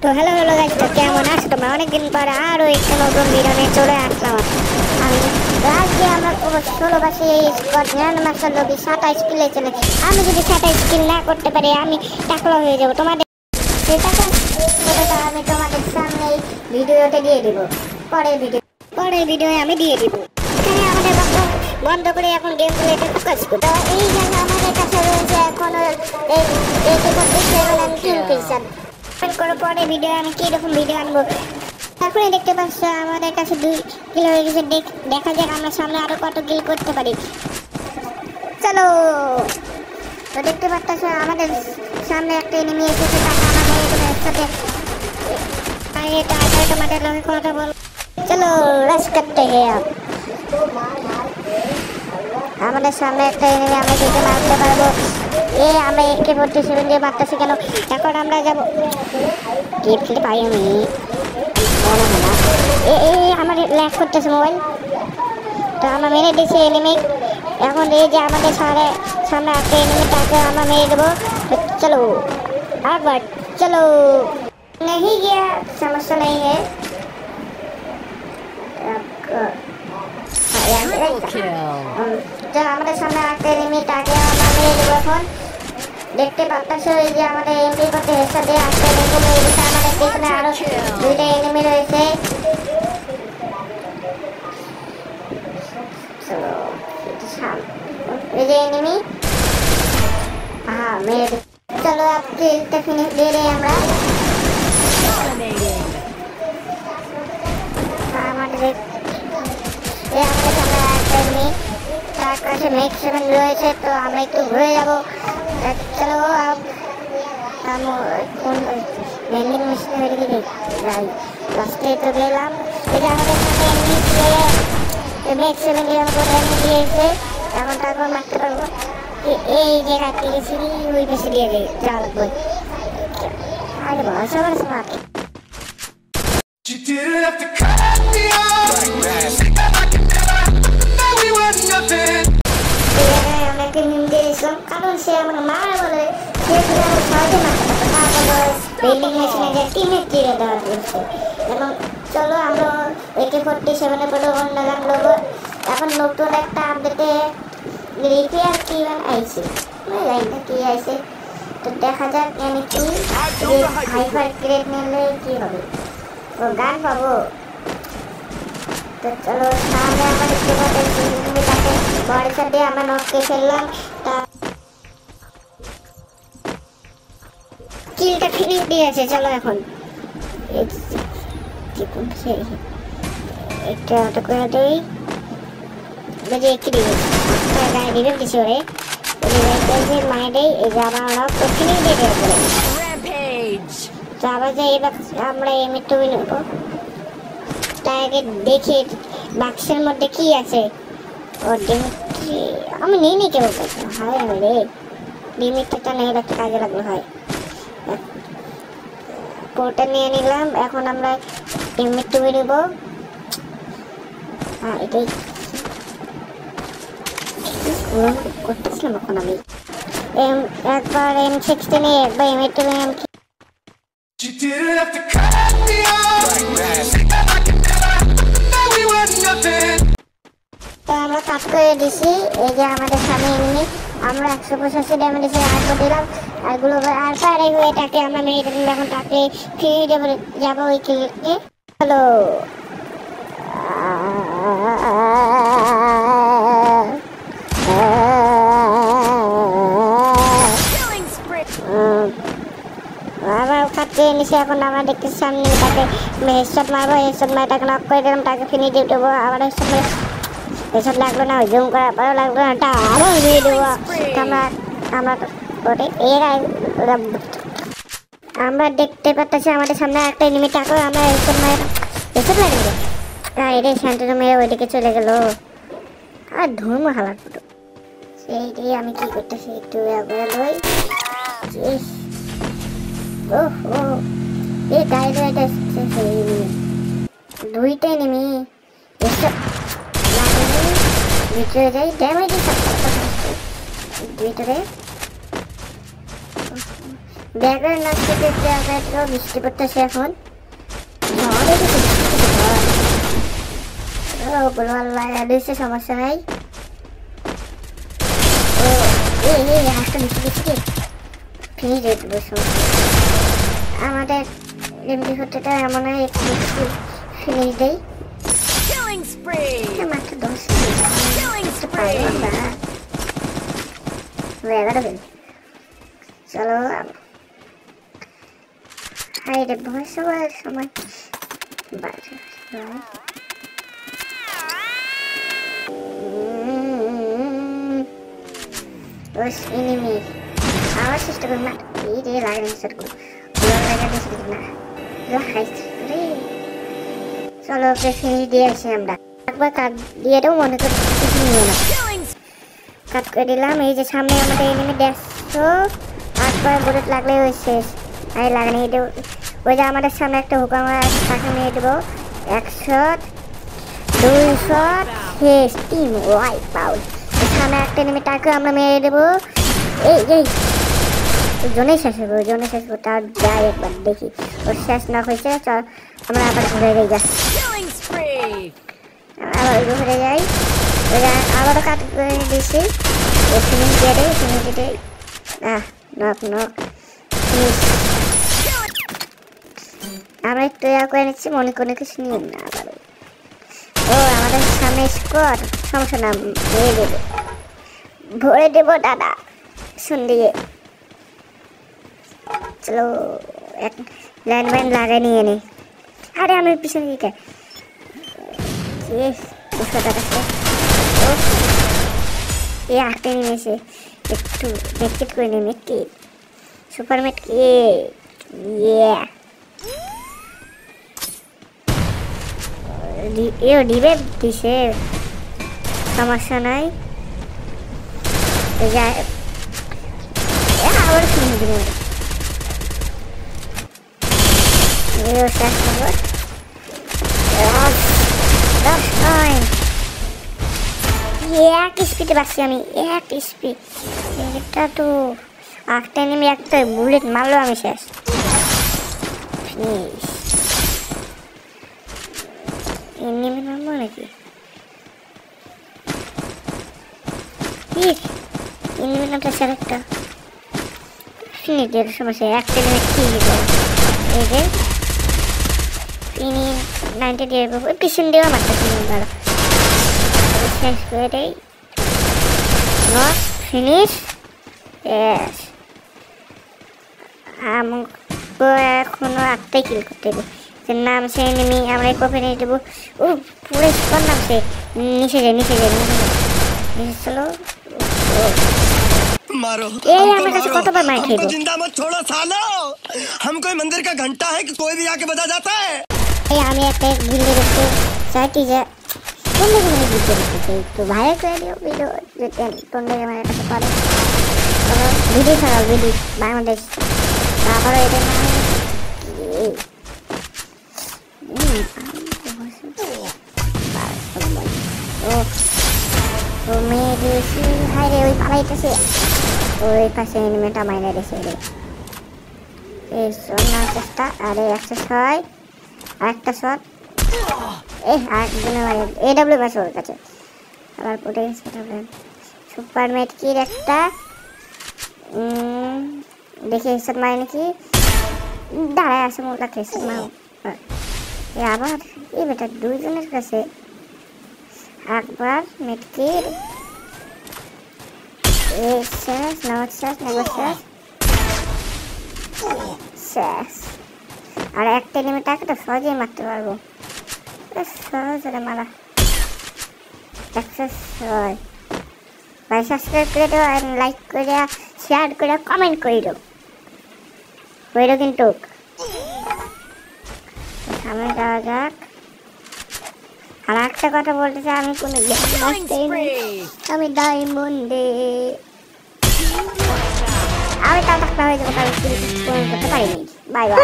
তো hello hello guys, তো কেমন আছো তোমরা? অনেকদিন পরে আরো একটা নতুন ভিডিও নিয়ে চলে আসলাম আমি। আজকে আমরা পুরো 16 স্কোয়াড গ্র্যান্ড মাস্টার লবি 27 কিলে চলে। আমি যদি 27 কিল না করতে পারি আমি টাকলা হয়ে যাব। তোমাদের সেটা আমি তোমাদের সামনে এই ভিডিওতে দিয়ে দিব। পরের ভিডিও আমি দিয়ে দিব। এখানে আমাদের বন্ধ করে এখন গেম প্লেতে ফোকাস করি। তো এই জন্য আমাদের কাছে রয়েছে এখন এই 47 কিল পিকচার করে। পরে ভিডিও আমি কিরকম ভিডিও আনবো তারপরে দেখতে পাচ্ছ আমাদের কাছে 2 কিল হয়ে গেছে। দেখা যাক আমরা সামনে আরো কত কিল করতে পারি। চলো, তো দেখতে পাচ্ছ আমাদের সামনে একটা এনিমি এসেছে। তাকে আমাদের একসাথে তোমাদের লগে কথা বল। চলো রাশ করতে হ্যাঁ, আমাদের সামনে একটা এনিমি, আমরা যেতে মারতে পারবো। আমরা AK-47 দিয়ে মারতেছি কেন? এখন আমরা যাবো কি পাই আমি মনে হয় না। আমার ল্যাগ করতেছে মোবাইল। তো আমরা মেরে দিয়েছি এনিমি। এখন এই যে আমাদের সামনে একটা এনিমি, তাকে আমরা মেরে দেবো। চলো আবার চলো, नहीं गया समस्या नहीं है। আমাদের সামনে একটা এনিমি, তাকে আমরা মেরে দেবো। এখন দেখতে পাচ্ছ এই যে আমাদের এমপি করতে হেডশট দিয়ে একটা এনিমি মেরে দিচ্ছে। আমাদের পিছনে আরো 2টা এনিমি রয়েছে। চলো এই যে এনিমি, মেরে চলো আপনি ফিনিশ দিয়ে দেই আমরা। আমাদের সামনে একটা এনিমি, তার কাছে ম্যাক্সিমাম রয়েছে। তো আমরা একটু ঘুরে যাবো। চলো ভেন্ডিং মেশিন হয়ে গেলে যাই লাস্টে তো গেলাম। এটা আমাদের সামনে এনিমি ম্যাক্সিমাম দিয়েছে। এখন তারপর মারতে পারবো। এই যে কাটতে গেছি ওই পেছে দিয়ে দেয় যা লাগবে। আরে বাবা সবার স্মার্ট কারণ সে আমাকে মারা বলে সহজে মারতে পারতো। বিল্ডিং মেশিনে যে টিমে চিরে দেওয়ার করছে। এবং চলো আমরা AK-47 পরে অন্য গান নেবো। এখন নতুন একটা আপডেটে রিপেয়ার কি আইছে, লাইনটা কি আইছে। তো দেখা যাক আমি কি হাইপার ক্রেট নিলে কি হবে, ও গান পাবো। তো চলো সামনে আমরা দেখতে পাচ্ছি তাকে বড় সাথে আমরা নককে ফেললাম। তা কিলটা ফিনিশ দিয়েছে। চলো এখন একটা অটো করে দেই। বুঝে একটু দিবে গায়ে দিবে কিছু ওরে মায়ের এই জামা ওরা ফিনিশ দিয়ে দেওয়া করে। তো আবার যে এবার আমরা এমনি নেব। তাই আগে দেখি বাক্সের মধ্যে কি আছে। ও ডিমিট্রি আমি নিয়ে নিই কেবল। হয় রে ডিমিট্রিটা নেই একটা কাজে লাগলো হয়। পোর্টে নিয়ে নিলাম। এখন আমরা ডিমিট্রি নেব। এটাই করতেছিলাম। এখন আমি একবার M16 নিয়ে একবার M18 আমরা কাট করে দিছি। এই যে আমাদের সামনে এনিমি, আমরা 185 ড্যামেজ দিছি। আর দিলাম আরগুলো আর পারে এটাকে আমরা মেরে দিলাম। এখন তাকে ফিরে যাবো ওই কিলকে। হ্যালো আবার কাটতে নিছি। এখন আমরা দেখতে সামনে তাকে হেডশট মারবো। হেডশট মারে তাকে নক করে দিলাম। তাকে ফিনিশ দিয়ে দেবো। আবার হেডশট লাগলো না, জুম করার পরেও লাগলো না, তা আবার দিয়ে দেবো। আমরা দেখতে পাচ্ছি আমাদের সামনে একটা এনিমি, তাকে আমরা হেডশট মেরে দেবো। এটা সেন্টারে মেরে ওইদিকে চলে গেল। আর ধর্ম হালার ফটো সেইটাই আমি কি করতেছি একটু লই। ওহো এই গাইডটা দুইটাই নেমি ভিতরে যাই ড্যামেজ দুইটারে ব্যাকগ্রাউন্ড নষ্ট করতে আমরা বৃষ্টি পড়তেছে এখন সমস্যা নাই আমাদের এমনি হতে এমন হয় একটু ফিনিশ দেই মাত্র 10 চলো হাইরে ভয় সবার সময় enemy আবার চেষ্টা করি না এই রে লাগাই সার্কুল লাগা দিছি না লাগাইছি রে চলো ওকে ফিনিশ দিয়ে আসি আমরা একবার কাট দিয়ে দাও মনে করে কিছু নিও না কাট করে দিলাম এই যে সামনে আমাদের এনিমি দেখছো একবার বুলেট লাগলে ওই শেষ আই লাগানি দেব ওই যে আমাদের সামনে একটা হুক আমরা তাকে নিয়ে দেবো 100 200 শেষ টিম ওয়াইপ আউট সামনে একটা এনিমি তাকে আমরা মেরে দেবো এই জোনে শেষ হবো তার যাই একবার দেখি ওর শেষ না হয়েছে চল আমরা আবার ঘুরে যাই আবার ঘুরে যাই আবারও কাট করে দিয়েছি ফিনিশ দিয়ে দেয় ফিনিশ দিয়ে নক আমরা একটু করে নিচ্ছি মনে কোনো কিছু নিয়ে না আবার ও আমাদের সামনে স্কোয়াড সমস্যা না ভরে দেবো দাদা শুন দিয়ে চলো এক ল্যান্ডমাইন লাগাই নিয়ে নি আরে আমি পিছনে দিকে এই আটে নিয়েছে একটু মেটকিট করে নি মেটকিট সুপার মেটকিট এও ডিবে দিছে সমস্যা নাই আবার কিনে দিবে এক স্পিডে পাচ্ছি আমি এক স্পিড এটা তো একটা নেমে একটা বুলেট মারলো আমি শেষ নেমে মারবো নাকি নেমে নামটা স্যার একটা ফিনিটের সমস্যা একটা নেমে খেয়ে দিতে এই যে তিনি 90 দিয়ে পিছন দেওয়া মারতে ভালো শেষ করে দেই নট ফিনিশ ইয়েস আমাকে এখনো একটাই কিল করতে হবে নাম সে এনিমি আমরা কপি নিয়ে দেবো ও পুরো স্কোর নাম সে নিচে যায় নিচে চলো मारो कतबार मार खेलो जिंदा मत छोड़ो सालो हम कोई मंदिर का घंटा है कि कोई भी आके बजा जाता है আমি একটা ভিডিও দেখতে চাইছি যে কোন দিকে মানে ভিডিও দেখতে তো ভাইয়া করে দিও ভিডিও যেতে কোন দিকে মানে একটা পারে ভিডিও ছাড়াও ভিডিও বাংলাদেশ তারপর এটা না ও মেয়ে দিয়েছি হাই রে ওই পালাইতেছে ওই পাশে এনিমেটা মাইনে দিয়েছে রে এই সোনা চেষ্টা আরে 106 আরেকটা শট আরেকজনের মারে এডব্লিউ ম্যাচ ওর কাছে আবার পড়ে গেছে সুপার মেট কি একটা দেখি হেডশট মারে নাকি দাঁড়ায় আছে মোটা হেডশট মারো আবার এই বেটা দুইজনের কাছে একবার মেটকির শেষ নট শেষ শেষ আর একটা এনিমিটাকে তো সহজেই মারতে পারবো সহজ রে মারা ভাই সাবস্ক্রাইব করে দেবো আর লাইক করে শেয়ার করে কমেন্ট করে দেবো কিন্তু সামনে যাওয়া যাক আর একটা কথা বলতে চাই আমি কোনো আমি ডায়মন্ডে আমি তাও থাকতে হয়ে যাবো করতে পারিনি বাই বাই